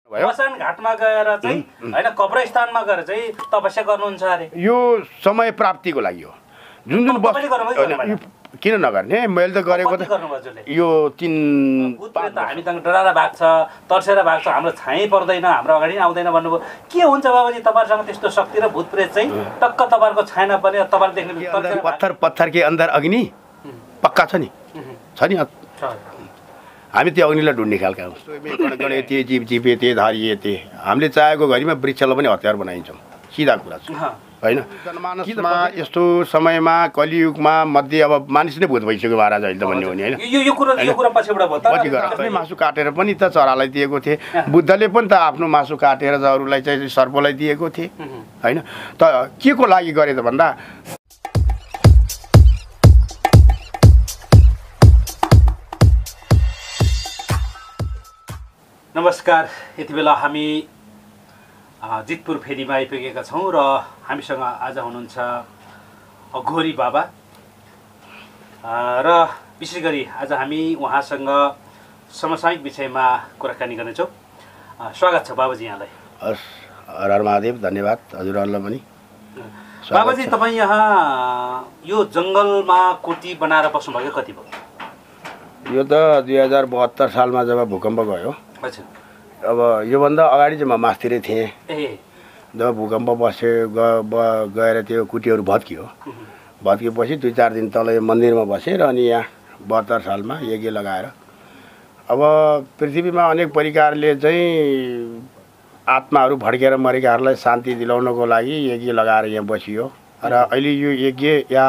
मसान घाटमा गएर चाहिँ हैन कब्रस्थानमा गएर चाहिँ तपस्या गर्नुहुन्छ अरे। यो समय प्राप्तिको लागि हो। जुन किन नगर्ने, मैले त गरेको त यो 3 हामी त डराएर भाग्छ, तर्सेर भाग्छ, हाम्रो छाइ पर्दैन, हाम्रो अगाडि आउँदैन भन्नुभयो। के हुन्छ बाबाजी तपाईहरुसँग त्यस्तो शक्ति र भूत प्रेत चाहिँ टक्क तपाईहरुको छायामा पनि तपाईहरु देख्ने पत्थर के अंदर अग्नि पक्का छ नि, छ नि। हामी त्यो अग्निलाई ढुन्ने खालका हौँ। गणेती जीव जीवे धारिए हामीले चाहेको घरिमा वृक्षलाई पनि हतियार बनाइन्छौँ, सिधा कुरा छ हैन। जनमानसमा यस्तो समयमा कलियुगमा मध्ये अब मानिस नै भूत भइसक्यो महाराज अहिले त भन्ने हो नि हैन। यो कुरा पछिबाट भयो। आफ्नै मासु काटेर पनि त चरालाई दिएको थिए, बुद्धले पनि त आफ्नो मासु काटेर अरूलाई चाहिँ सर्पलाई दिएको थिए हैन। त के को लागि गरे त भन्दा नमस्कार, यति बेला हामी जितपुर फेदीमा आइपुगेका छौँ र हामीसँग आज हुनुहुन्छ घोरी बाबा र विशेष गरी आज हामी उहाँसँग समसामयिक विषयमा कुराकानी गर्नेछौँ। स्वागत छ बाबाजी यहाँलाई। हस्, हर हर महादेव, धन्यवाद हजुरहरूलाई पनि। बाबाजी तपाईँ यहाँ यो जङ्गलमा कोठी बनाएर बस्नुभयो कति भयो? यो त 2072 सालमा जब भूकम्प गयो। अच्छा। अब योभन्दा अगाडि चाहिँ म मास्तिरै थिएँ। जब भूकम्प बस्यो गएर त्यो कुटीहरू भत्कियो, भत्किएपछि 2-4 दिन तल यो मन्दिरमा बसेँ र अनि यहाँ 72 सालमा यज्ञ लगाएर अब पृथ्वीमा अनेक प्रकारले चाहिँ आत्माहरू भड्केर मरेकाहरूलाई शान्ति दिलाउनको लागि यज्ञ लगाएर यहाँ बसियो। र अहिले यो यज्ञ या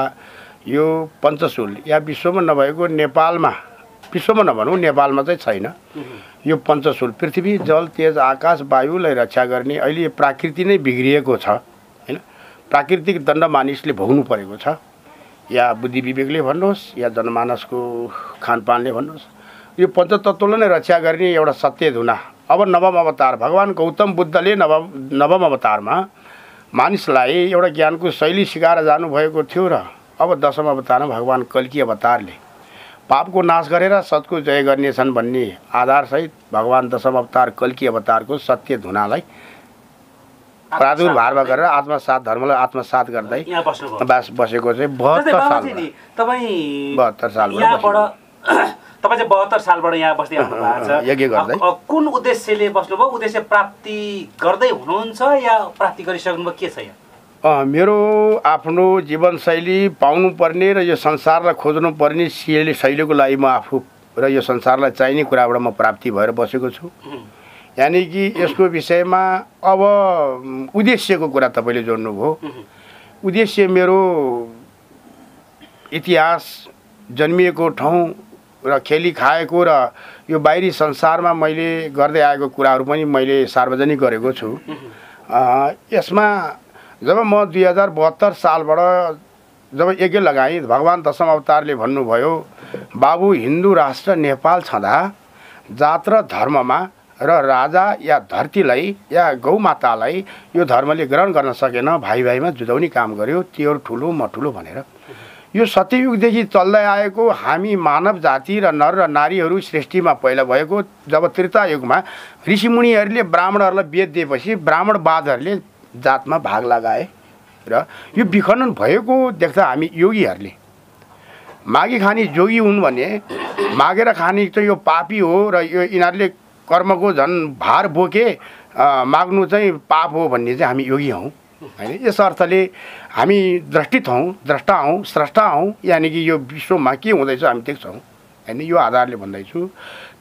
यो पञ्चशूल या विश्वमा नभएको नेपालमा, विश्वमा नभनौँ नेपालमा चाहिँ छैन। यो पञ्चशूल पृथ्वी जल तेज आकाश वायुलाई रक्षा गर्ने अहिले प्रकृति नै बिग्रिएको छ हैन। प्राकृतिक दण्ड मानिसले भोग्नु परेको छ, या बुद्धि विवेकले भन्नुहोस् या जनमानसको खानपानले भन्नुहोस्। यो पञ्चतत्त्वलाई नै रक्षा गर्ने एउटा सत्य धुना। अब नवम अवतार भगवान् गौतम बुद्धले नवम अवतारमा मानिसलाई एउटा ज्ञानको शैली सिकाएर जानुभएको थियो र अब 10औं अवतारमा भगवान् कल्की अवतारले पापको नाश गरेर सतको जय गर्नेछन् भन्ने आधारसहित भगवान् 10औं अवतार कल्की अवतारको सत्य धुनालाई प्रादुर्भाव गरेर आत्मसात धर्मलाई आत्मसात गर्दै बसेको चाहिँ 72 साल तपाईँ चाहिँ 72 सालबाट यहाँ बस्दै आउनु भएको छ। यज्ञ गर्दै कुन उद्देश्यले बस्नुभयो? उद्देश्य प्राप्ति गर्दै हुनुहुन्छ या प्राप्ति गरिसक्नुभयो? के छ यहाँ? मेरो आफ्नो जीवनशैली पाउनुपर्ने र यो संसारलाई खोज्नुपर्ने शैलीको लागि म आफू र यो संसारलाई चाहिने कुराबाट म प्राप्ति भएर बसेको छु। यानि कि यसको विषयमा अब उद्देश्यको कुरा तपाईँले जोड्नुभयो। उद्देश्य मेरो इतिहास, जन्मिएको ठाउँ र खेली खाएको र यो बाहिरी संसारमा मैले गर्दै आएको कुराहरू पनि मैले सार्वजनिक गरेको छु। यसमा जब म 2072 सालबाट जब यज्ञ लगाएँ, भगवान् 10औं अवतारले भन्नुभयो बाबु हिन्दू राष्ट्र नेपाल छँदा जात र धर्ममा र राजा या धरतीलाई या गौमातालाई यो धर्मले ग्रहण गर्न सकेन, भाइ भाइमा जुझाउने काम गर्यो, त्यो ठुलो म ठुलो भनेर। यो सत्ययुगदेखि चल्दै आएको हामी मानव जाति र नर र नारीहरू सृष्टिमा पहिला भएको। जब त्रेतायुगमा ऋषिमुनिहरूले ब्राह्मणहरूलाई वेद दिएपछि ब्राह्मणवादहरूले जातमा भाग लगाए र यो विखण्डन भएको देख्दा हामी योगीहरूले मागी खाने जोगी हुन् भने मागेर खाने त यो पापी हो र यो यिनीहरूले कर्मको झन् भार बोके माग्नु चाहिँ पाप हो भन्ने चाहिँ हामी योगी हौँ हैन। यस अर्थले हामी दृष्टित हौँ, द्रष्टा हौँ, स्रष्टा हौँ, यानि कि यो विश्वमा के हुँदैछ हामी देख्छौँ हैन। यो आधारले भन्दैछु।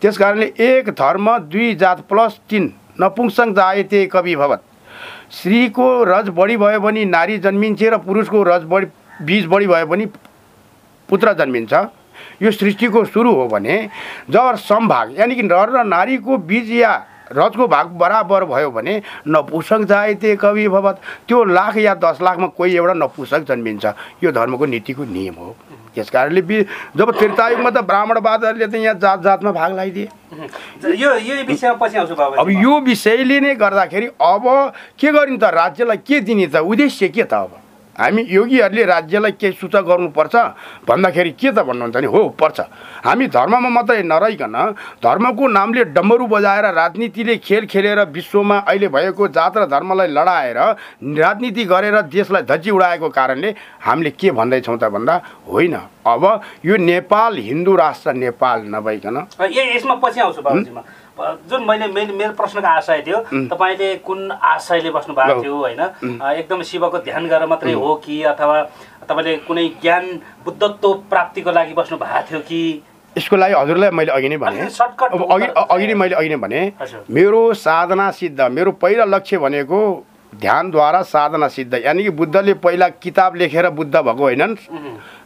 त्यस कारणले एक धर्म दुई जात प्लस 3 नपुंसक जायते कवि भवत। स्त्रीको रज बढी भयो भने नारी जन्मिन्छ र पुरुषको रज बीज बढी भयो भने पुत्र जन्मिन्छ। यो सृष्टिको सुरु हो भने जब समभाग यानि कि नर र नारीको बीज या रजको भाग बराबर भयो भने नपुंसक जायते कवि भवत। त्यो लाख या 10 लाखमा कोही एउटा नपुंसक जन्मिन्छ। यो धर्मको नीतिको नियम हो। त्यस कारणले जब त्रेतायुगमा त ब्राह्मणवादहरूले त यहाँ जात जातमा भाग लगाइदिए। यो विषयमा पछि आउँछु बाबा। अब यो विषयले नै गर्दाखेरि अब के गरिन्छ त, राज्यलाई के दिने त, उद्देश्य के त? अब हामी योगीहरूले राज्यलाई केही सूचक गर्नुपर्छ भन्दाखेरि के त भन्नुहुन्छ नि हो पर्छ। हामी धर्ममा मात्रै नरहिकन धर्मको नामले डम्बरू बजाएर राजनीतिले खेल खेलेर विश्वमा अहिले भएको जात र धर्मलाई लडाएर राजनीति गरेर देशलाई धज्जी उडाएको कारणले हामीले के भन्दैछौँ त भन्दा होइन, अब यो नेपाल हिन्दू राष्ट्र नेपाल नभइकन यसमा पछि आउँछु बाबुजीमा। जुन मेरो प्रश्नको आशय थियो, तपाईँले कुन आशयले बस्नु भएको थियो होइन, एकदम शिवको ध्यान गरेर मात्रै हो कि अथवा तपाईँले कुनै ज्ञान बुद्धत्व प्राप्तिको लागि बस्नु भएको थियो कि? यसको लागि हजुरलाई मैले अघि नै भने, अघि नै भने मेरो साधना सिद्ध, मेरो पहिला लक्ष्य भनेको ध्यानद्वारा साधना सिद्ध, यानि कि बुद्धले पहिला किताब लेखेर बुद्ध भएको होइनन्,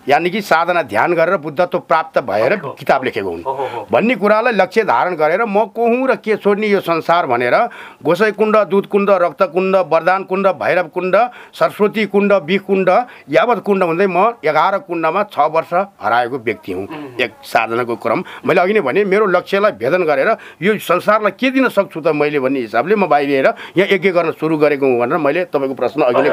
यानि कि साधना ध्यान गरेर बुद्धत्व प्राप्त भएर किताब लेखेको हुन् भन्ने कुरालाई लक्ष्य धारण गरेर म को हुँ र के छोड्ने यो संसार भनेर गोसाई कुण्ड, दुध कुण्ड, रक्त कुण्ड, वरदान कुण्ड, भैरव कुण्ड, सरस्वती कुण्ड, बिख कुण्ड, यावत कुण्ड भन्दै म 11 कुण्डमा 6 वर्ष हराएको व्यक्ति हुँ एक साधनाको क्रम। मैले अघि नै भने मेरो लक्ष्यलाई भेदन गरेर यो संसारलाई के दिन सक्छु त मैले भन्ने हिसाबले म बाहिरिएर यहाँ यज्ञ गर्न सुरु गरेको हुँ भनेर मैले तपाईँको प्रश्न अघि नै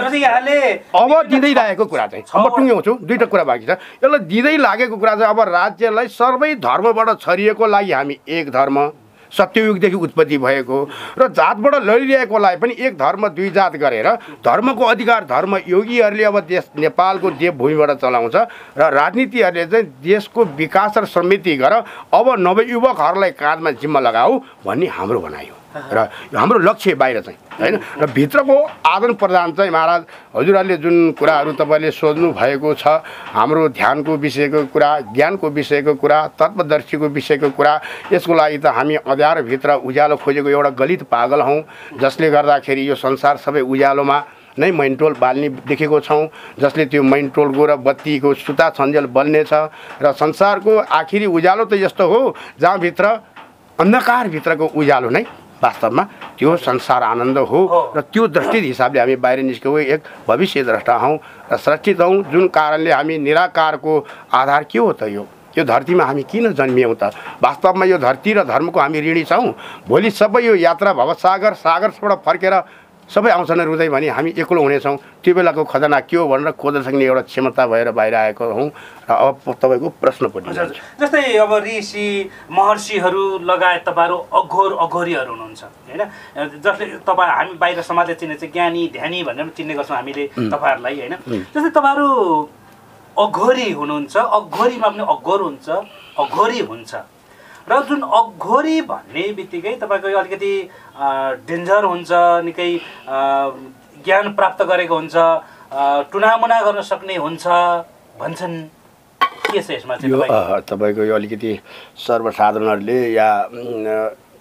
भने। अब दिँदै लागेको कुरा चाहिँ म टुङ्ग्याउँछु, दुईटा कुरा बाँकी छ। यसलाई दिँदै लागेको कुरा चाहिँ अब राज्यलाई सबै धर्मबाट छरिएको लागि हामी एक धर्म सत्ययुगदेखि उत्पत्ति भएको र जातबाट लडिरहेकोलाई पनि एक धर्म दुई जात गरेर धर्मको अधिकार धर्म योगीहरूले अब देश नेपालको देवभूमिबाट चलाउँछ र राजनीतिहरूले चाहिँ देशको विकास र समृद्धि गर अब नवयुवकहरूलाई काँधमा जिम्मा लगाऊ भन्ने हाम्रो भनाइ हो र हाम्रो लक्ष्य बाहिर चाहिँ होइन। र भित्रको आदान प्रदान चाहिँ महाराज हजुरहरूले जुन कुराहरू तपाईँले सोध्नु भएको छ, हाम्रो ध्यानको विषयको कुरा, ज्ञानको विषयको कुरा, तत्त्वदर्शीको विषयको कुरा, यसको लागि त हामी अँध्यारोभित्र उज्यालो खोजेको एउटा गलित पागल हौँ जसले गर्दाखेरि यो संसार सबै उज्यालोमा नै मैनटोल बाल्ने देखेको छौँ, जसले त्यो मैनटोलको र बत्तीको सुता छन्जेल बल्नेछ र संसारको आखिरी उज्यालो त यस्तो हो जहाँभित्र अन्धकारभित्रको उज्यालो नै वास्तवमा त्यो संसार आनन्द हो र त्यो दृष्टि हिसाबले हामी बाहिर निस्केको एक भविष्य द्रष्टा हौँ र सृष्टित हौँ, जुन कारणले हामी निराकारको आधार के हो त यो धरतीमा हामी किन जन्मियौँ त? वास्तवमा यो धरती र धर्मको हामी ऋणी छौँ। भोलि सबै यो यात्रा सागरबाट फर्केर सबै आउँछन् रुँदै भने हामी एक्लो हुनेछौँ। त्यो बेलाको खजना के हो भनेर खोज्न सक्ने एउटा क्षमता भएर बाहिर आएको हौँ। र अब तपाईँको प्रश्नपट्टि जस्तै अब ऋषि महर्षिहरू लगायत तपाईँहरू अघोरीहरू हुनुहुन्छ होइन, जसले तपाईँ हामी बाहिर समाजले चिन्ने चाहिँ ज्ञानी ध्यानी भनेर चिन्ने गर्छौँ हामीले तपाईँहरूलाई होइन। जस्तै तपाईँहरू अघोरी हुनुहुन्छ, अघोरीमा पनि अघोर हुन्छ, अघोरी हुन्छ र जुन अघोरी भन्ने बित्तिकै तपाईँको अलिकति डेन्जर हुन्छ, निकै ज्ञान प्राप्त गरेको हुन्छ, टुनामुना गर्न सक्ने हुन्छ भन्छन्, के छ यसमा चाहिँ? तपाईँको यो अलिकति सर्वसाधारणहरूले या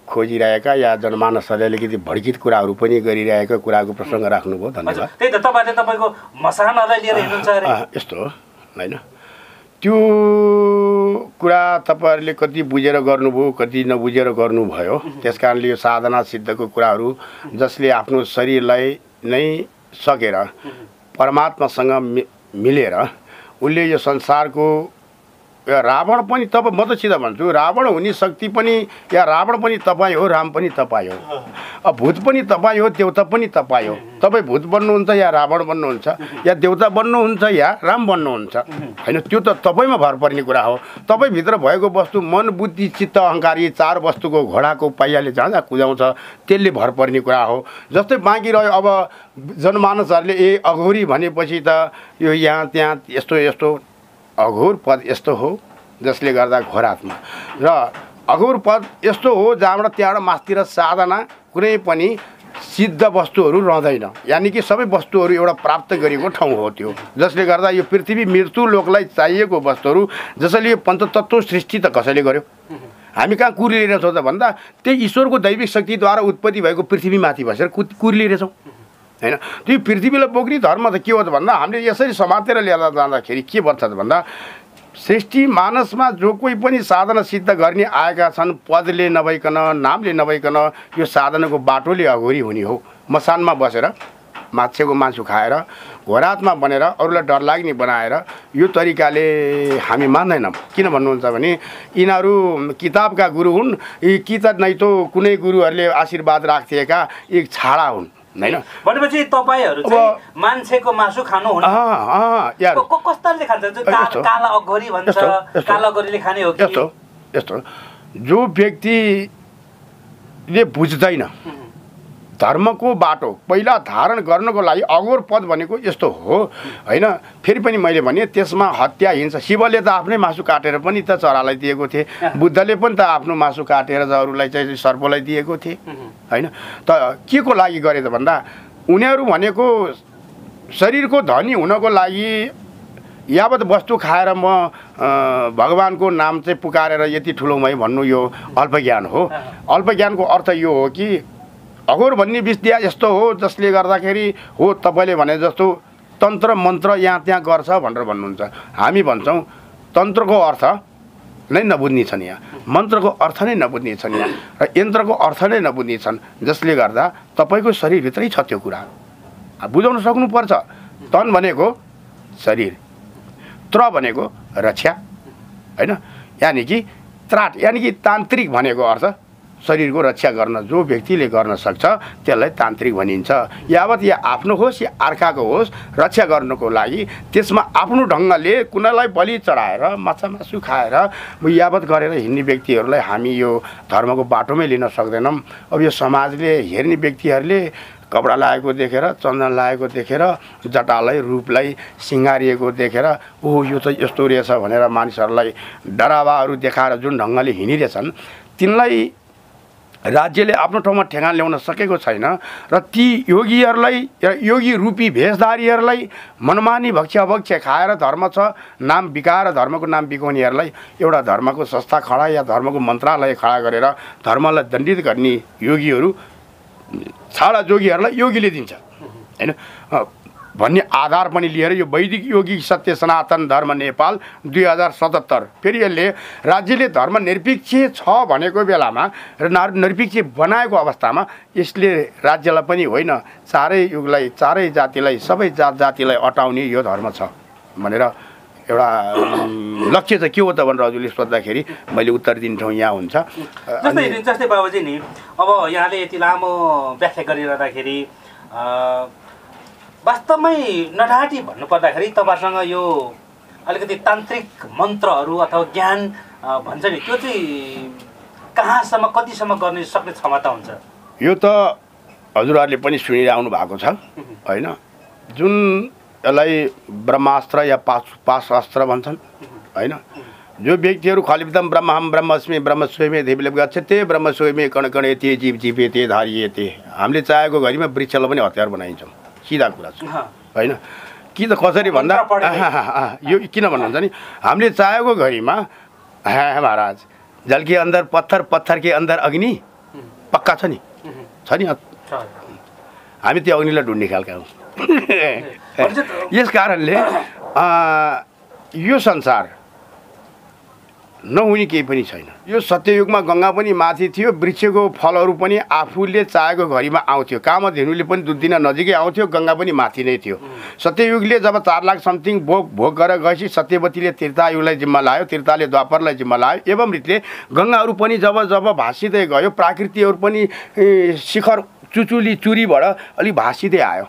खोजिरहेका या जनमानसहरूले अलिकति भड्कित कुराहरू पनि गरिरहेका कुराको प्रसङ्ग राख्नुभयो, धन्यवाद। त्यही त तपाईँले तपाईँको मसानहरूलाई लिएर हिँड्नुहुन्छ अरे यस्तो हो होइन। त्यो कुरा तपाईँहरूले कति बुझेर गर्नुभयो कति नबुझेर गर्नुभयो, त्यस कारणले यो साधना सिद्धको कुराहरू जसले आफ्नो शरीरलाई नै सकेर परमात्मासँग मिलेर उसले यो संसारको रावण पनि तपाईँ, म त सिधा भन्छु रावण हुने शक्ति पनि या रावण पनि तपाईँ हो, राम पनि तपाईँ हो, अब भूत पनि तपाईँ हो, देउता पनि तपाईँ हो। तपाईँ भूत बन्नुहुन्छ या रावण बन्नुहुन्छ या देउता बन्नुहुन्छ या राम बन्नुहुन्छ होइन, त्यो त तपाईँमा भर पर्ने कुरा हो। तपाईँभित्र भएको वस्तु मन बुद्धि चित्त अहङ्कार यी 4 वस्तुको घोडाको पाइयाले जहाँ जहाँ कुदाउँछ त्यसले भर पर्ने कुरा हो। जस्तै बाँकी रह्यो अब जनमानसहरूले अघोरी भनेपछि त यो यहाँ त्यहाँ यस्तो यस्तो अघोर पद यस्तो हो जसले गर्दा घोरात्मा र अघोर पद यस्तो हो जहाँबाट त्यहाँबाट मास्तिर साधना कुनै पनि सिद्ध वस्तुहरू रहँदैन, यानि कि सबै वस्तुहरू एउटा प्राप्त गरेको ठाउँ हो त्यो, जसले गर्दा यो पृथ्वी मृत्यु लोकलाई चाहिएको वस्तुहरू जसले यो पञ्चतत्त्व सृष्टि त कसैले गर्यो? हामी कहाँ कुरिरहेछौँ त भन्दा त्यही ईश्वरको दैविक शक्तिद्वारा उत्पत्ति भएको पृथ्वीमाथि बसेर कुरिरहेछौँ होइन। त्यो पृथ्वीलाई बोक्ने धर्म त के हो त भन्दा हामीले यसरी समातेर ल्याएर जाँदाखेरि के भन्छ त भन्दा सृष्टि मानसमा जो कोही पनि साधना सिद्ध गर्ने आएका छन् पदले नभइकन नामले नभइकन यो साधनाको बाटोले अघोरी हुने हो। मसानमा बसेर माछेको मासु खाएर घोरात्मा बनेर अरूलाई डर लाग्ने बनाएर यो तरिकाले हामी मान्दैनौँ। किन भन्नुहुन्छ भने यिनीहरू किताबका गुरु हुन्, यी कि त नै त कुनै गुरुहरूले आशीर्वाद राख्थिएका यी छाडा हुन् होइन भनेपछि तपाईँहरू चाहिँ मान्छेको मासु खानुहुन्न कस्ताले खान्छ काला अघोरी भन्छ काला अघोरीले खाने हो कि यस्तो जो व्यक्तिले बुझ्दैन धर्मको बाटो पहिला धारण गर्नको लागि अघोर पद भनेको यस्तो हो होइन। फेरि पनि मैले भने त्यसमा हत्या हिंसा शिवले त आफ्नै मासु काटेर पनि त चरालाई दिएको थिए, बुद्धले पनि त आफ्नो मासु काटेर अरूलाई चाहिँ सर्पलाई दिएको थिए होइन। त के को लागि गरे त भन्दा उनीहरू भनेको शरीरको धनी हुनको लागि यावत वस्तु खाएर म भगवानको नाम चाहिँ पुकारेर यति ठुलो मै भन्नु यो अल्पज्ञान हो। अल्पज्ञानको अर्थ यो हो कि अघोर भन्ने विद्या यस्तो हो जसले गर्दाखेरि हो तपाईँले भने जस्तो तन्त्र मन्त्र यहाँ त्यहाँ गर्छ भनेर भन्नुहुन्छ। हामी भन्छौँ तन्त्रको अर्थ नै नबुझ्ने छन्, यहाँ मन्त्रको अर्थ नै नबुझ्ने छन्, यहाँ र यन्त्रको अर्थ नै नबुझ्ने छन्, जसले गर्दा तपाईँको शरीरभित्रै छ त्यो कुरा बुझाउन सक्नुपर्छ। तन भनेको शरीर, त्र भनेको रक्षा होइन, यानि कि त्राट यानि कि तान्त्रिक भनेको अर्थ शरीरको रक्षा गर्न जो व्यक्तिले गर्न सक्छ त्यसलाई तान्त्रिक भनिन्छ। यावत या आफ्नो होस् या अर्काको होस् रक्षा गर्नको लागि त्यसमा आफ्नो ढङ्गले कुनैलाई बलि चढाएर माछा मासु खाएर यावत गरेर हिँड्ने व्यक्तिहरूलाई हामी यो धर्मको बाटोमै लिन सक्दैनौँ। अब यो समाजले हेर्ने व्यक्तिहरूले कपडा लगाएको देखेर चन्दन लगाएको देखेर जटालाई रूपलाई सिँगारिएको देखेर ओहो यो त यस्तो रहेछ भनेर मानिसहरूलाई डरावाहरू देखाएर जुन ढङ्गले हिँडिरहेछन् तिनलाई राज्यले आफ्नो ठाउँमा ठेगान ल्याउन सकेको छैन र ती योगीहरूलाई योगी रूपी भेषधारीहरूलाई मनमानी भक्ष्याभक्ष्य खाएर धर्म छ नाम बिकाएर धर्मको नाम बिकाउनेहरूलाई एउटा धर्मको संस्था खडा या धर्मको मन्त्रालय खडा गरेर धर्मलाई दण्डित गर्ने योगीहरू छाडा जोगीहरूलाई योगीले दिन्छ होइन भन्ने आधार पनि लिएर यो वैदिक योगी सत्य सनातन धर्म नेपाल 2077 फेरि यसले राज्यले धर्मनिरपेक्ष छ भनेको बेलामा र निरपेक्ष बनाएको अवस्थामा यसले राज्यलाई पनि होइन चारै युगलाई चारै जातिलाई सबै जातिलाई अटाउने यो धर्म छ भनेर एउटा लक्ष्य चाहिँ के हो त भनेर हजुरले सोद्धाखेरि मैले उत्तर दिने ठाउँ यहाँ हुन्छ। जस्तै बाबुजी नि अब यहाँले यति लामो व्याख्या गरिरहँदाखेरि वास्तवमै नडाटी भन्नुपर्दाखेरि तपाईँसँग यो अलिकति तान्त्रिक मन्त्रहरू अथवा ज्ञान भन्छ नि त्यो चाहिँ कहाँसम्म कतिसम्म गर्ने सक्ने क्षमता हुन्छ? यो त हजुरहरूले पनि सुनिरहनु भएको छ होइन। जुन यसलाई ब्रह्मास्त्र या पाशास्त्र भन्छन् होइन। जो व्यक्तिहरू खलिदम ब्रह्महम ब्रह्मस्मि ब्रह्मस्वयमे देवले गच्छते ब्रह्मस्वयमे कणकणे ते जीव जीवे ते धारिए ते हामीले चाहेको घरिमा वृक्षलाई पनि हतियार बनाइन्छौँ सिधा कुरा छ होइन। कि त कसरी भन्दा यो किन भन्नुहुन्छ नि हामीले चाहेको घरिमा महाराज जल के अंदर पत्थर पत्थर के अंदर अग्नि पक्का छ नि हामी त्यो अग्निलाई ढुन्ने खालका हौँ। यस कारणले यो संसार नहुने केही पनि छैन। यो सत्ययुगमा गङ्गा पनि माथि थियो, वृक्षको फलहरू पनि आफूले चाहेको घरिमा आउँथ्यो, कामधेनुले पनि दुध दिन नजिकै आउँथ्यो, गङ्गा पनि माथि नै थियो। सत्ययुगले जब 4 लाख समथिङ भोग गरेर गएपछि सत्यवतीले त्रेतायुगलाई जिम्मा लायो, त्रेताले द्वापरलाई जिम्मा लायो, एवं रीतिले गङ्गाहरू पनि जब जब भाँसिँदै गयो प्राकृतिकहरू पनि शिखर चुचुली चुरीबाट अलिक भाँसिँदै आयो।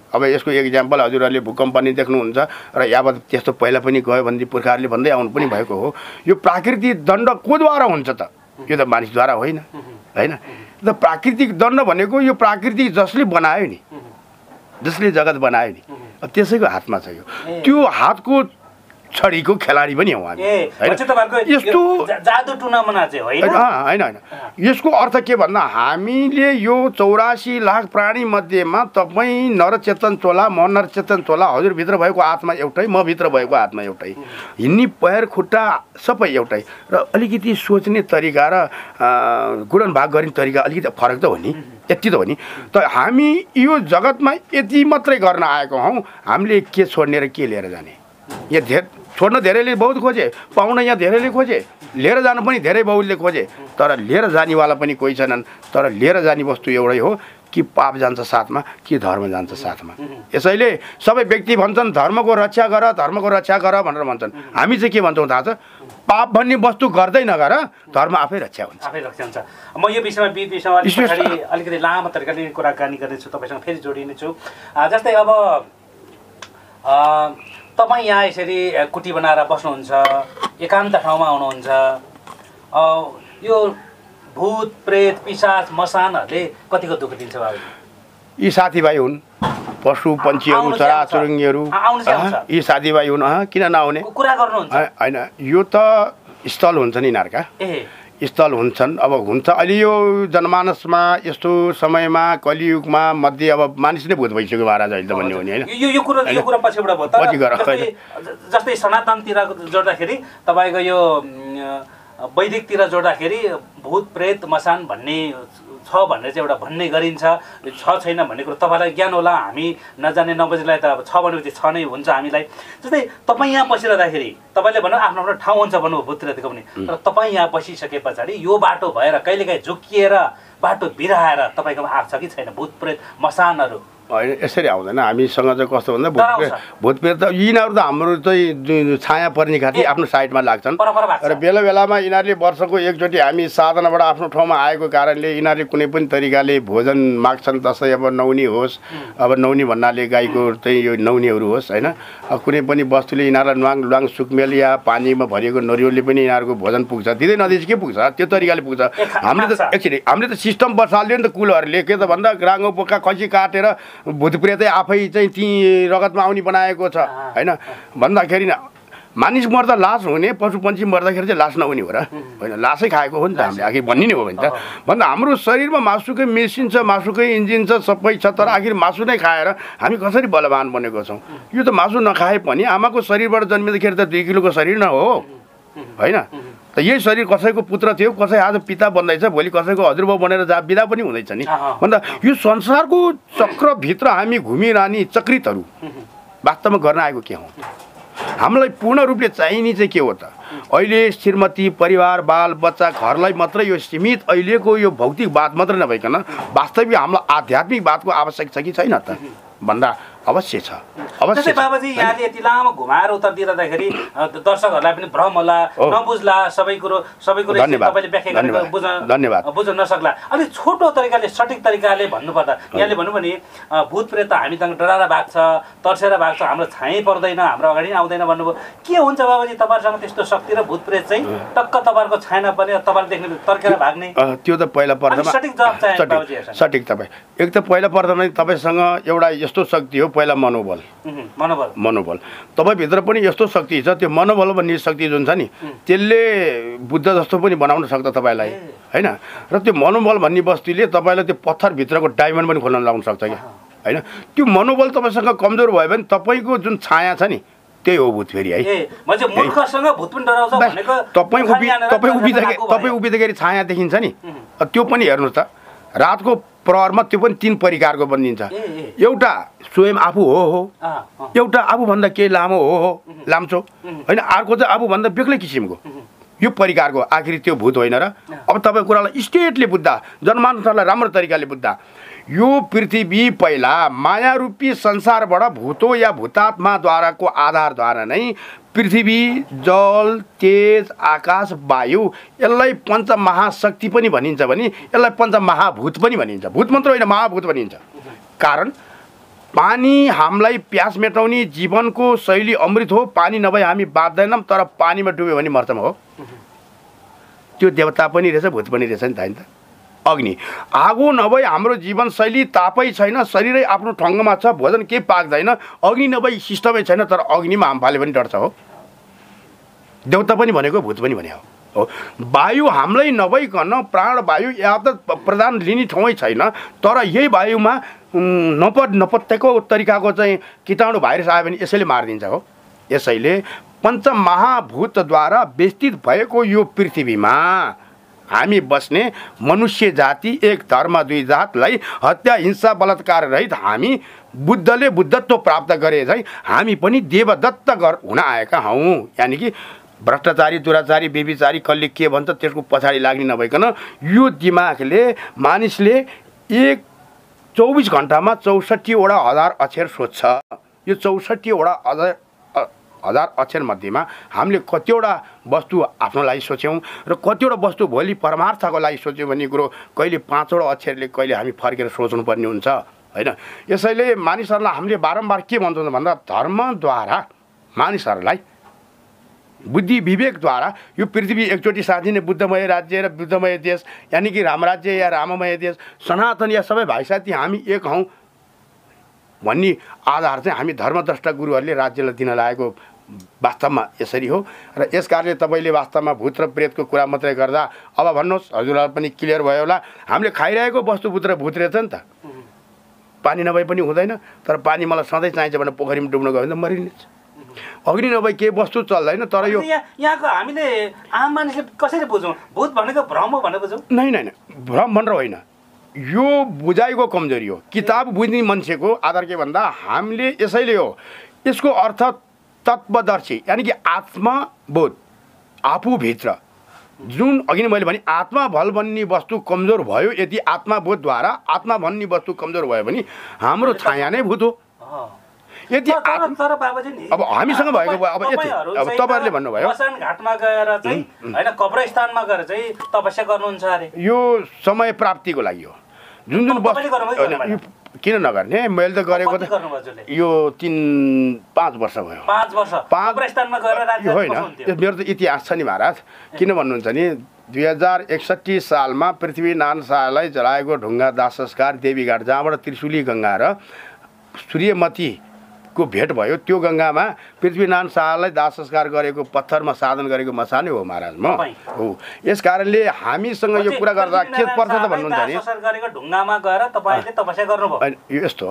अब यसको एक्जाम्पल हजुरहरूले भूकम्प पनि देख्नुहुन्छ र यावत त्यस्तो पहिला पनि गयो भने पुर्खाहरूले भन्दै आउनु पनि भएको हो। यो प्राकृतिक दण्ड कोद्वारा हुन्छ त, यो त मानिसद्वारा होइन होइन। त प्राकृतिक दण्ड भनेको यो प्राकृतिक जसले बनायो नि, जसले जगत बनायो नि त्यसैको हातमा छ। यो त्यो हातको छडीको खेलाडी पनि हौँ हामी होइन। यस्तो जादु टुर्नामेन्ट चाहिँ होइन होइन होइन। यसको अर्थ के भन्दा हामीले यो 84 लाख प्राणी मध्येमा तपाईँ नरचेतन चोला म नरचेतन चोला, हजुरभित्र भएको आत्मा एउटै म भित्र भएको आत्मा एउटै, हिँड्ने पैर खुट्टा सबै एउटै र अलिकति सोच्ने तरिका र गुणन भाग गर्ने तरिका अलिकति फरक त हो नि, यति त हो नि। त हामी यो जगतमा यति मात्रै गर्न आएको हौँ, हामीले के छोड्ने र के लिएर जाने? यहाँ छोड्न धेरैले बहुत खोजे, पाउन यहाँ धेरैले खोजे, लिएर जानु पनि धेरै बहुलले खोजे, तर लिएर जानेवाला पनि कोही छैनन्। तर लिएर जाने वस्तु एउटै हो कि पाप जान्छ साथमा कि धर्म जान्छ साथमा। यसैले सबै व्यक्ति भन्छन् धर्मको रक्षा गर, धर्मको रक्षा गर भनेर भन्छन्। हामी चाहिँ के भन्छौँ थाहा छ? पाप भन्ने वस्तु गर्दै नगर, धर्म आफै रक्षा हुन्छ। आफै रक्षा हुन्छ। म यो विषयमा अलिकति लामो तरिकाले कुराकानी गर्नेछु, तपाईँसँग फेरि जोडिनेछु। जस्तै अब तपाईँ यहाँ यसरी कुटी बनाएर बस्नुहुन्छ, एकान्त ठाउँमा हुनुहुन्छ, यो भूत प्रेत पिशाच मसानहरूले कतिको दुःख दिन्छ बाबु? यी साथीभाइ हुन्, पशु पन्छीहरू, चराचुरुङ्गीहरू, यी साथीभाइ हुन्। किन नआउने? कुरा गर्नुहुन्छ होइन, यो त स्थल हुन्छ नि यिनीहरूका, स्थल हुन्छन्। अब हुन्छ अहिले यो जनमानसमा यस्तो समयमा कलियुगमा मध्ये अब मानिस नै भूत भइसक्यो महाराज अहिले त भन्ने हो नि होइन। यो कुरा पछिबाट भयो। जस्तै सनातनतिर जोड्दाखेरि तपाईँको यो वैदिकतिर जोड्दाखेरि भूत प्रेत मसान भन्ने छ भनेर चाहिँ एउटा भन्ने गरिन्छ। छ छैन भन्ने कुरो तपाईँलाई ज्ञान होला, हामी नजाने नबुझेलाई त अब छ भनेपछि छ नै हुन्छ हामीलाई। जस्तै तपाईँ यहाँ बसिरहँदाखेरि तपाईँले भन्नु आफ्नो आफ्नो ठाउँ हुन्छ भन्नु भूत प्रेतको पनि, तर तपाईँ यहाँ बसिसके पछाडि यो बाटो भएर कहिलेकाहीँ झुक्किएर बाटो बिराएर तपाईँकोमा आएको छ कि छैन भूत प्रेत मसानहरू? होइन, यसरी आउँदैन। हामीसँग चाहिँ कस्तो भन्दा भूत प्रेत त यिनीहरू त हाम्रो चाहिँ छाया पर्ने खातिर आफ्नो साइडमा लाग्छन् र बेला बेलामा यिनीहरूले वर्षको एकचोटि हामी साधनाबाट आफ्नो ठाउँमा आएको कारणले यिनीहरूले कुनै पनि तरिकाले भोजन माग्छन्। जस्तै अब नौनी होस्, अब नौनी भन्नाले गाईको चाहिँ यो नौनीहरू होस् होइन, कुनै पनि वस्तुले यिनीहरूलाई नुहाङ लुहाङ सुकमेल या पानीमा भरिएको नरिवलले पनि यिनीहरूको भोजन पुग्छ। दिँदै नदिन्छ के पुग्छ, त्यो तरिकाले पुग्छ। हामीले त सिस्टम बसाल्यो नि त कुलहरूले, के त भन्दा राङ्गो बोका खसी काटेर भूत प्रेतै आफै चाहिँ ती रगतमा आउने बनाएको छ होइन। भन्दाखेरि मानिस मर्दा लास हुने, पशु पन्छी मर्दाखेरि चाहिँ लास नहुने हो र होइन, लासै खाएको हो नि त हामीले, आखिर भन्ने नै हो भने त। भन्दा हाम्रो शरीरमा मासुकै मेसिन छ, मासुकै इन्जिन छ, सबै छ, तर आखिर मासु नै खाएर हामी कसरी बलवान बनेको छौँ? यो त मासु नखाए पनि आमाको शरीरबाट जन्मिँदाखेरि त 2 किलोको शरीर न हो होइन। त यही शरीर कसैको पुत्र थियो, कसै आज पिता बन्दैछ, भोलि कसैको हजुरबाउ बनेर बिदा पनि हुँदैछ नि। भन्दा यो संसारको चक्रभित्र हामी घुमिरहने चक्रितहरू वास्तवमा गर्न आएको के हौँ? हामीलाई पूर्ण रूपले चाहिने चाहिँ के हो त? अहिले श्रीमती, परिवार, बाल बच्चा, घरलाई मात्रै यो सीमित अहिलेको यो भौतिकवाद मात्र नभइकन वास्तविक हामीलाई आध्यात्मिकवादको आवश्यक छ कि छैन त भन्दा अवश्य छ। जस्तै बाबाजी यहाँले यति लामो घुमाएर उत्तर दिँदाखेरि दर्शकहरूलाई पनि भ्रम होला, नबुझ्ला, सबै कुरो तपाईँले व्याख्या गरेको बुझ्न नसक्ला। अलिक छोटो तरिकाले सठिक तरिकाले भन्नुपर्दा यहाँले भन्नु भने भूत प्रेत हामीसँग डराएर भाग्छ, तर्सेर भाग्छ, हाम्रो छायै पर्दैन, हाम्रो अगाडि आउँदैन भन्नुभयो। के हुन्छ बाबाजी तपाईँहरूसँग त्यस्तो शक्ति र भूत प्रेत चाहिँ टक्क तपाईँहरूको छाया पर्ने, तपाईँले देख्ने तर्केर भाग्ने? त्यो त पहिला पर्दामा सठिक जवाब चाहियो बाबाजी। सठिक तपाईँ एक त पहिला पर्दामा तपाईँसँग एउटा यस्तो शक्ति हो, पहिला मनोबल। तपाईँभित्र पनि यस्तो शक्ति छ, त्यो मनोबल भन्ने शक्ति जुन छ नि त्यसले बुद्ध जस्तो पनि बनाउन सक्छ तपाईँलाई होइन। र त्यो मनोबल भन्ने वस्तुले तपाईँलाई त्यो पत्थरभित्रको डायमन्ड पनि खोल्न लगाउन सक्छ क्या होइन। त्यो मनोबल तपाईँसँग कमजोर भयो भने तपाईँको जुन छाया छ नि त्यही हो भूत फेरि है। तपाईँ उभिँदाखेरि छाया देखिन्छ नि, त्यो पनि हेर्नुहोस् त, रातको प्रहरमा त्यो पनि 3 परिकारको बनिन्छ। एउटा स्वयं आफू हो, एउटा आफूभन्दा केही लामो हो, लाम्चो होइन, अर्को चाहिँ आफूभन्दा बेग्लै किसिमको, यो परिकारको। आखिर त्यो भूत होइन र? अब तपाईँ कुरालाई स्टेटले बुझ्दा, जनमानसलाई राम्रो तरिकाले बुझ्दा, यो पृथ्वी पहिला माया रूपी संसारबाट भूतो या भूतात्माद्वाराको आधारद्वारा नै पृथ्वी, जल, तेज, आकाश, वायु, यसलाई पञ्चमहाशक्ति पनि भनिन्छ भने यसलाई पञ्चमहाभूत पनि भनिन्छ। भूत मात्र होइन, महाभूत भनिन्छ। कारण पानी हामीलाई प्यास मेटाउने जीवनको शैली अमृत हो। पानी नभए हामी बाँच्दैनौँ, तर पानीमा डुब्यो भने मर्छौँ हो। त्यो देवता पनि रहेछ, भूत पनि रहेछ नि त होइन त। अग्नि, आगो नभए हाम्रो जीवनशैली तापै छैन, शरीरै आफ्नो ठाउँमा छ, भोजन केही पाक्दैन। अग्नि नभए सिस्टमै छैन, तर अग्निमा हामफाले पनि डढ्छ हो। देवता पनि भनेको भूत पनि भने हो। वायु हामीलाई नभइकन प्राणवायु या त प्रदान लिने ठाउँै छैन, तर यही वायुमा नपत्याको तरिकाको चाहिँ कीटाणु भाइरस आयो भने यसैले मारिदिन्छ हो। यसैले पञ्चमहाभूतद्वारा विस्तृत भएको यो पृथ्वीमा हामी बस्ने मनुष्य जाति एक धर्म दुई जातलाई हत्या हिंसा बलात्कार रहित हामी बुद्धले बुद्धत्व प्राप्त गरे चाहिँ हामी पनि देवदत्त हुन आएका हौँ। यानि कि भ्रष्टाचारी दुराचारी व्यभिचारी कसले के भन्छ त्यसको पछाडि लाग्ने नभइकन यो दिमागले मानिसले 24 घन्टामा 64वटा हजार अक्षर सोध्छ। यो 64वटा हजार अक्षर मध्येमा हामीले कतिवटा वस्तु आफ्नो लागि सोच्यौँ र कतिवटा वस्तु भोलि परमार्थको लागि सोच्यौँ भन्ने कुरो कहिले 5वटा अक्षरले कहिले हामी फर्केर सोच्नुपर्ने हुन्छ होइन। यसैले मानिसहरूलाई हामीले बारम्बार के भन्छौँ भन्दा धर्मद्वारा मानिसहरूलाई बुद्धि विवेकद्वारा यो पृथ्वी एकचोटि साधिने बुद्धमय राज्य र बुद्धमय देश यानि कि रामराज्य या राममय देश सनातन या सबै भाइ साथी हामी एक हौँ भन्ने आधार चाहिँ हामी धर्मद्रष्टा गुरुहरूले राज्यलाई दिन लागेको वास्तवमा यसरी हो। र यस कारणले तपाईँले वास्तवमा भूत र प्रेतको कुरा मात्रै गर्दा अब भन्नुहोस् हजुरलाई पनि क्लियर भयो होला हामीले खाइरहेको वस्तु भूत रहेछ नि त। पानी नभए पनि हुँदैन तर पानी मलाई सधैँ चाहिन्छ भने पोखरीमा डुब्न गयो भने त मरिनेछ। अग्नि नभए केही वस्तु चल्दैन। तर यो यहाँको हामीले आम मानिसले कसरी बुझौँ भूत भनेको भ्रम हो भनेर बुझौँ? नै भ्रम भनेर होइन, यो बुझाइको कमजोरी हो। किताब बुझ्ने मान्छेको आधार के भन्दा हामीले यसैले हो यसको अर्थ तत्त्वदर्शी यानि कि आत्मबोध आफूभित्र जुन अघि नै मैले भने आत्मा भल भन्ने वस्तु कमजोर भयो यदि आत्माबोधद्वारा आत्मा भन्ने वस्तु कमजोर भयो भने हाम्रो छाया नै भूत हो। यदि तर बाबाजी नि अब हामीसँग भएको अब यति अब तपाईहरुले भन्नुभयो मसान घाटमा गएर चाहिँ हैन कब्रस्थानमा गएर चाहिँ तपस्या गर्नुहुन्छ अरे यो समय प्राप्तिको लागि हो। जुन वस्तु किन नगर्ने मैले त गरेको त यो 3-5 वर्ष भयो। 5 वर्ष कब्रस्थानमा गएर राज्य होइन मेरो त इतिहास छ नि महाराज। किन भन्नुहुन्छ नि 2061 सालमा पृथ्वीनारायण शाहलाई जलाएको ढुङ्गा दाह संस्कार देवीघाट जहाँबाट त्रिशुली गङ्गा र सूर्यमती को भेट भयो त्यो गङ्गामा पृथ्वीनारायण शाहलाई दाह संस्कार गरेको पत्थरमा साधन गरेको मसानै हो महाराज म हो। यस कारणले हामीसँग यो कुरा गर्दा के पर्छ त भन्नुहुन्छ नि गरेको ढुङ्गामा गएर तपाईले तपस्या गर्नुभयो यो यस्तो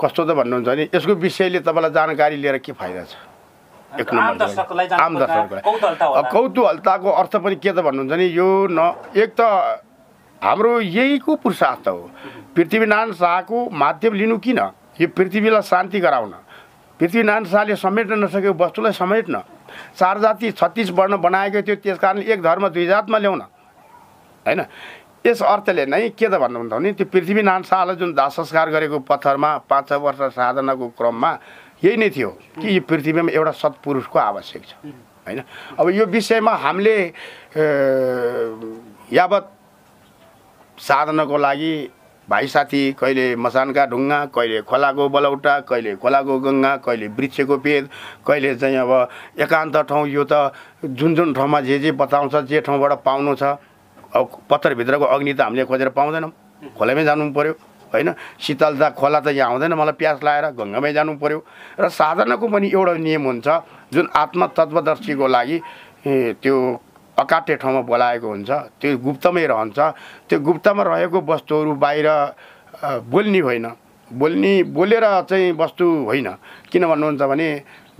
कस्तो त भन्नुहुन्छ नि यसको विषयले तपाईलाई जानकारी लिएर के फाइदा छ? एक नम्बर आम दर्शकलाई कौतूहलताको अर्थ पनि के त भन्नुहुन्छ नि यो न एक त हाम्रो यहीको पुरुषार्थ हो। पृथ्वीनारायण शाहको माध्यम लिनु किन? यो पृथ्वीलाई शान्ति गराउन पृथ्वीनारायण शाहले समेट्न नसकेको वस्तुलाई समेट्न 4 जाति 36 वर्ण बनाएको थियो त्यस कारण एक धर्म दुई जातमा ल्याउन हैन। यस अर्थले नै के त भन्नुहुन्छ भने त्यो पृथ्वीनारायण शाहलाई जुन दाह संस्कार गरेको पत्थरमा 5-6 वर्ष साधनाको क्रममा यही नै थियो कि यो पृथ्वीमा एउटा सत्पुरुषको आवश्यक छ हैन। अब यो विषयमा हामीले यावत साधनाको लागि भाइ साथी कहिले मसानका ढुङ्गा कहिले खोलाको बलौटा कहिले खोलाको गङ्गा कहिले वृक्षको पेद कहिले चाहिँ अब एकान्त ठाउँ यो त जुन ठाउँमा जे बताउँछ जे ठाउँबाट पाउनु छ। अब पत्थरभित्रको अग्नि त हामीले खोजेर पाउँदैनौँ खोलामै जानु पर्यो हैन। शीतलता खोला त यहाँ आउँदैन मलाई प्यास लाएर गङ्गामै जानु पर्यो। र साधनाको पनि एउटा नियम हुन्छ जुन आत्म तत्त्वदर्शीको लागि त्यो अकाट्य ठाउँमा बोलाएको हुन्छ त्यो गुप्तमै रहन्छ। त्यो गुप्तमा रहेको वस्तुहरू बाहिर बोल्ने होइन बोलेर चाहिँ वस्तु होइन। किन भन्नुहुन्छ भने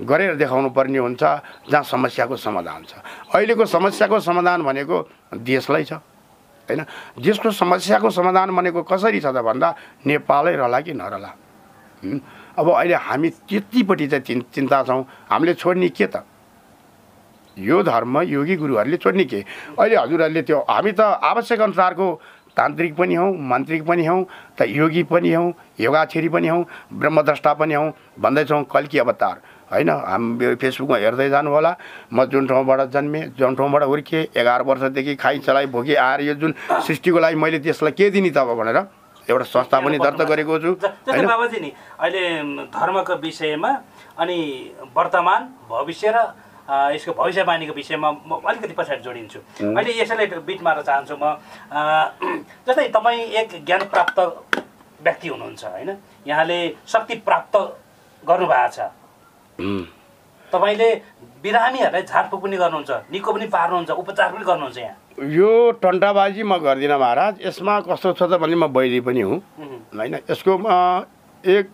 गरेर देखाउनु पर्ने हुन्छ जहाँ समस्याको समाधान छ। अहिलेको समस्याको समाधान भनेको देशलाई छ हैन। देशको समस्याको समाधान भनेको कसरी छ त भन्दा नेपालै रहला कि नरहला। अब अहिले हामी त्यतिपट्टि चाहिँ चिन्ता छौँ। हामीले छोड्ने के त यो धर्म योगी गुरुहरूले छोड्ने के? अहिले हजुरहरूले त्यो हामी त आवश्यक अनुसारको तान्त्रिक पनि हौँ मान्त्रिक पनि हौँ त योगी पनि हौँ योगाक्षरी पनि हौँ ब्रह्मद्रष्टा पनि हौँ भन्दैछौँ कल्की अवतार हैन। हामी फेसबुकमा हेर्दै जानु होला म जुन ठाउँबाट जन्मेँ जुन ठाउँबाट हुर्केँ 11 वर्षदेखि खाइ चलाइ भोगी आएर यो जुन सृष्टिको लागि मैले त्यसलाई के दिने त भनेर एउटा संस्था पनि दर्ता गरेको छु हैन। बाबाजी नि अहिले धर्मको विषयमा अनि वर्तमान भविष्य र यसको भविष्यवाणीको विषयमा म अलिकति पछाडि जोडिन्छु। अहिले यसैलाई बिट मार्न चाहन्छु म। जस्तै तपाईँ एक ज्ञान प्राप्त व्यक्ति हुनुहुन्छ हैन। यहाँले शक्ति प्राप्त गर्नुभएको छ। तपाईँले बिरामीहरूलाई झाडफुक पनि गर्नुहुन्छ निको पनि पार्नुहुन्छ उपचार पनि गर्नुहुन्छ। यहाँ यो टन्टाबाजी म गर्दिनँ महाराज। यसमा कस्तो छ त भने म वैद्य पनि हुँ हैन। यसको एक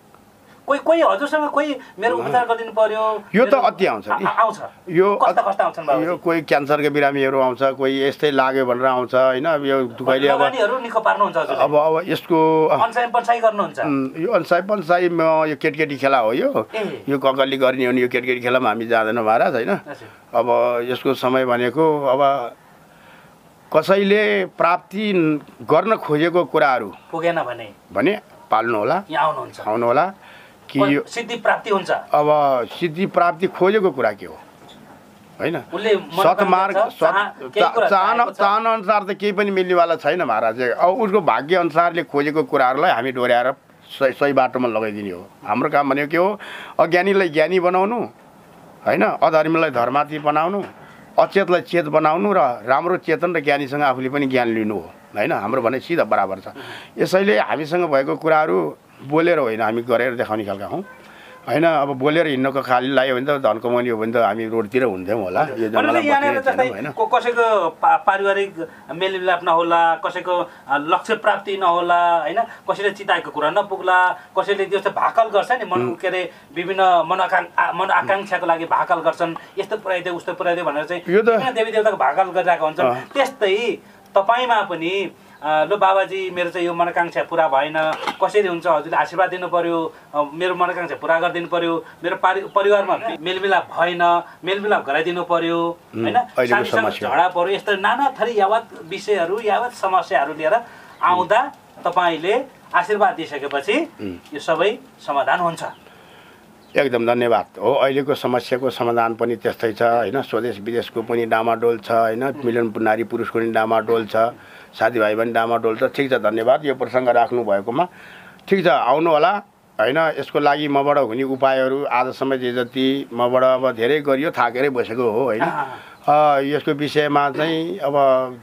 कोही हजुरसँग कोही मेरो उपचार गरिदिनु पर्यो यो त अति आउँछ नि आउँछ यो कस्ता कस्ता आउँछन् बाबु यो कोही क्यान्सरको बिरामीहरू आउँछ कोही यस्तै लाग्यो भनेर आउँछ हैन यो कहिले अब निको पार्नुहुन्छ हजुरले अब यसको अनसाई पन्साई गर्नुहुन्छ यो अनसाई पन्साई यो केटकेटी खेला हो यो ककली गर्ने हो नि यो केटकेटी खेलामा हामी जाँदैनौँ महाराज हैन अब यसको समय भनेको अब कसैले प्राप्ति गर्न खोजेको कुराहरू पुगेन भने पाल्नु होला यहाँ आउनु होला कि यो सिद्धि प्राप्ति हुन्छ अब सिद्धि प्राप्ति खोजेको कुरा के हो हैन सतमार्ग चाहना अनुसार त केही पनि मिल्नेवाला छैन महाराज अब उसको भाग्य अनुसारले खोजेको कुराहरूलाई हामी डोर्याएर सही बाटोमा लगाइदिने हो हाम्रो काम भनेको के हो अज्ञानीलाई ज्ञानी बनाउनु हैन अधर्मीलाई धर्मार्थी बनाउनु अचेतलाई चेत बनाउनु र राम्रो चेतन र ज्ञानीसँग आफूले पनि ज्ञान लिनु हो हैन हाम्रो भने सिधा बराबर छ यसैले हामीसँग भएको कुराहरू बोलेर होइन हामी गरेर देखाउने खालका हौँ हैन अब बोलेर हिँड्नको खाली लाग्यो भने त धन कमाउने हो भने त हामी रोडतिर हुन्थ्यौँ होला कसैको पारिवारिक मेलमिलाप नहोला कसैको लक्ष्य प्राप्ति नहोला हैन कसैले चिताएको कुरा नपुग्ला कसैले त्यो चाहिँ भाकल गर्छ नि मन के अरे विभिन्न मनोआकांक्षाको लागि भाकल गर्छन् यस्तो पुऱ्याइदियो उस्तो पुऱ्याइदियो भनेर चाहिँ देवी देवताको भाकल गरिरहेको हुन्छन् त्यस्तै तपाईमा पनि लो बाबाजी मेरो चाहिँ यो मनोकांक्षा पुरा भएन कसरी हुन्छ हजुरले आशीर्वाद दिनु पर्यो मेरो मनोकांक्षा पुरा गरिदिनु पर्यो मेरो परिवारमा मेलमिलाप भएन मेलमिलाप गराइदिनु पर्यो हैन सानसानो झगडा पर्यो यस्तो नाना थरी यावत विषयहरू यावत समस्याहरू लिएर आउँदा तपाईले आशीर्वाद दिइसकेपछि यो सबै समाधान हुन्छ एकदम धन्यवाद हो अहिलेको समस्याको समाधान पनि त्यस्तै छ हैन स्वदेश विदेशको पनि डामाडोल छ हैन मिलन नारी पुरुषको पनि डामाडोल छ साथीभाइ पनि डामाडोल छ ठिक छ धन्यवाद यो प्रसङ्ग राख्नु भएकोमा ठिक छ आउनु होला हैन यसको लागि मबाट हुने उपायहरू आजसम्म जे जति मबाट अब धेरै गरियो थाकेरै बसेको हो हैन यसको विषयमा चाहिँ अब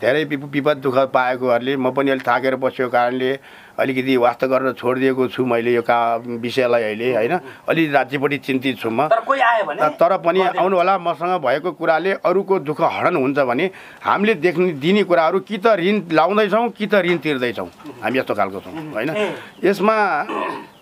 धेरै विपद दुःख पाएकोहरूले म पनि अलि थाकेर बसेको कारणले अलिकति वास्ता गरेर छोडिदिएको छु मैले यो विषयलाई अहिले हैन अलि राज्यपट्टि चिन्तित छु म तर पनि आउनु होला मसँग भएको कुराले अरूको दुःख हडन हुन्छ भने हामीले दिने कुराहरू कि त ऋण लाउँदैछौँ कि त ऋण तिर्दैछौँ हामी यस्तो खालको छौँ हैन यसमा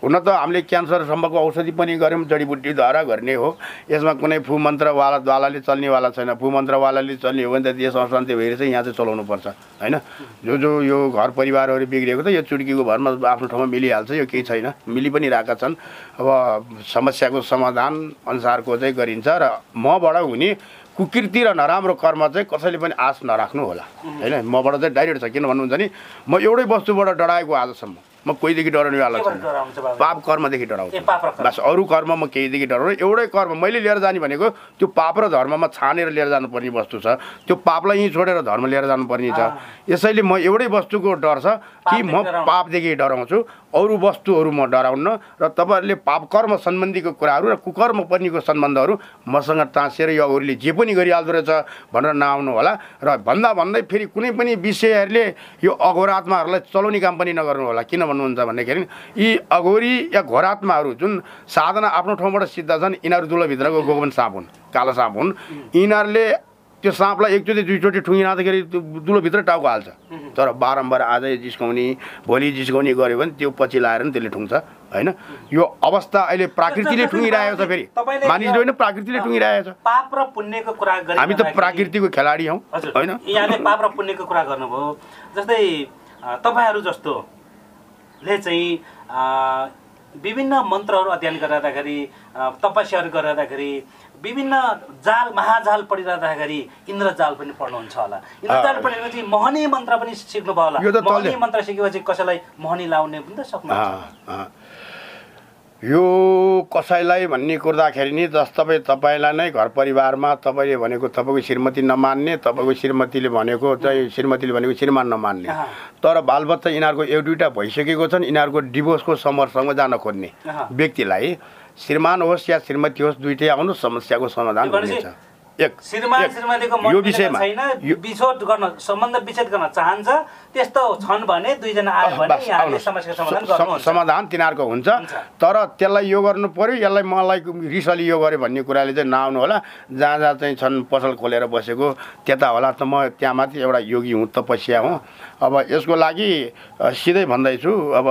हुन त हामीले क्यान्सरसम्मको औषधि पनि गऱ्यौँ जडीबुटीद्वारा गर्ने हो यसमा कुनै फु मन्त्रवालाले चल्नेवाला छैन फु मन्त्रवालाले चल्ने हो भने त देश अशान्ति भएर चाहिँ यहाँ चाहिँ चलाउनु पर्छ हैन जो यो घर परिवारहरू बिग्रेको त यो चुड्कीको भरमा आफ्नो ठाउँमा मिलिहाल्छ यो केही छैन मिली पनि रहेका छन् अब समस्याको समाधान अनुसारको चाहिँ गरिन्छ र मबाट हुने कुकृति र नराम्रो कर्म चाहिँ कसैले पनि आश नराख्नु होला हैन मबाट चाहिँ डाइरेक्ट छ किन भन्नुहुन्छ नि म एउटै वस्तुबाट डराएको आजसम्म म कोहीदेखि डराउनेवाला छैन पाप कर्मदेखि डराउँछु बस अरू कर्म म केहीदेखि डराउनु एउटै कर्म मैले लिएर जाने भनेको त्यो पाप र धर्ममा छानेर लिएर जानुपर्ने वस्तु छ त्यो पापलाई यहीँ छोडेर धर्म लिएर जानुपर्ने छ यसैले म एउटै वस्तुको डर छ कि म पापदेखि डराउँछु अरू वस्तुहरू म डराउन्न र तपाईँहरूले पाप कर्म सम्बन्धीको कुराहरू र कुकर्म पर्नेको सम्बन्धहरू मसँग टाँसेर यो अरूले जे पनि गरिहाल्दो रहेछ भनेर नआउनु होला र भन्दै फेरि कुनै पनि विषयहरूले यो अघोरात्माहरूलाई चलाउने काम पनि नगर्नु होला किन भन्नुहुन्छ भन्दाखेरि यी अघोरी या घोरात्माहरू जुन साधना आफ्नो ठाउँबाट सिद्ध छन् यिनीहरू दुलोभित्रको गोगन साँप हुन् कालो साँप हुन् यिनीहरूले त्यो साँपलाई एकचोटि दुईचोटि ठुङ्गिराख्दाखेरि दुलोभित्र टाउको हाल्छ तर बारम्बार आजै जिस्काउने भोलि जिस्काउने गऱ्यो भने त्यो पछि लाएर नि त्यसले ठुङ्छ हैन यो अवस्था अहिले प्रकृतिले ठुङ्गिरहेको छ फेरि मानिसले होइन प्रकृतिले ठुङ्गिरहेको छ पाप र पुण्यको कुरा गर्ने हामी त प्रकृतिको खेलाडी हौँ हैन यहाँले पाप र पुण्यको कुरा गर्नुभयो जस्तै तपाईहरु जस्तोले चाहिँ विभिन्न मन्त्रहरू अध्ययन गरिरहँदाखेरि तपस्याहरू गरिरहँदाखेरि विभिन्न जाल महाजाल पढिरहँदाखेरि इन्द्रजाल पनि पढ्नुहुन्छ होला इन्द्रजाल पढेपछि मोहनी मन्त्र पनि सिक्नुभयो होला मोहनी मन्त्र सिकेपछि कसैलाई मोहनी लाउने पनि त सक्नुहुन्छ यो कसैलाई भन्ने कुर्दाखेरि नि तपाईँलाई नै घर परिवारमा तपाईँले भनेको तपाईँको श्रीमती नमान्ने तपाईँको श्रीमतीले भनेको चाहिँ श्रीमतीले भनेको श्रीमान नमान्ने तर बालबच्चा यिनीहरूको एक दुईवटा भइसकेको छन् यिनीहरूको डिभोर्सको समरसँग जान खोज्ने व्यक्तिलाई श्रीमान होस् या श्रीमती होस् दुईटै आउनु समस्याको समाधान हुनेछ एक श्रीमान श्रीमतीको मन यो मिलेको विषयमा छैन, विछोड गर्न सम्बन्ध विच्छेद गर्न चाहन्छ, त्यस्तो छन् भने दुईजना आयो भने यहाँले समस्याको समाधान गर्नुहुन्छ। समाधान तिनीहरूको हुन्छ, तर त्यसलाई यो गर्नु पर्यो, यसलाई मलाई रिसले यो गर्यो भन्ने कुराले चाहिँ नआउनु होला। जहाँ जहाँ चाहिँ छन् पसल खोलेर बसेको त्यता होला, त म त्यहाँ माथि एउटा योगी हुँ, तपस्या हुँ। अब यसको लागि सिधै भन्दैछु, अब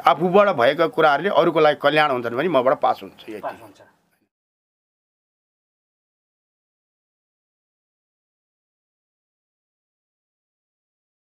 आफूबाट भएका कुराहरूले अरूको लागि कल्याण हुन्छन् भने मबाट पास हुन्छ।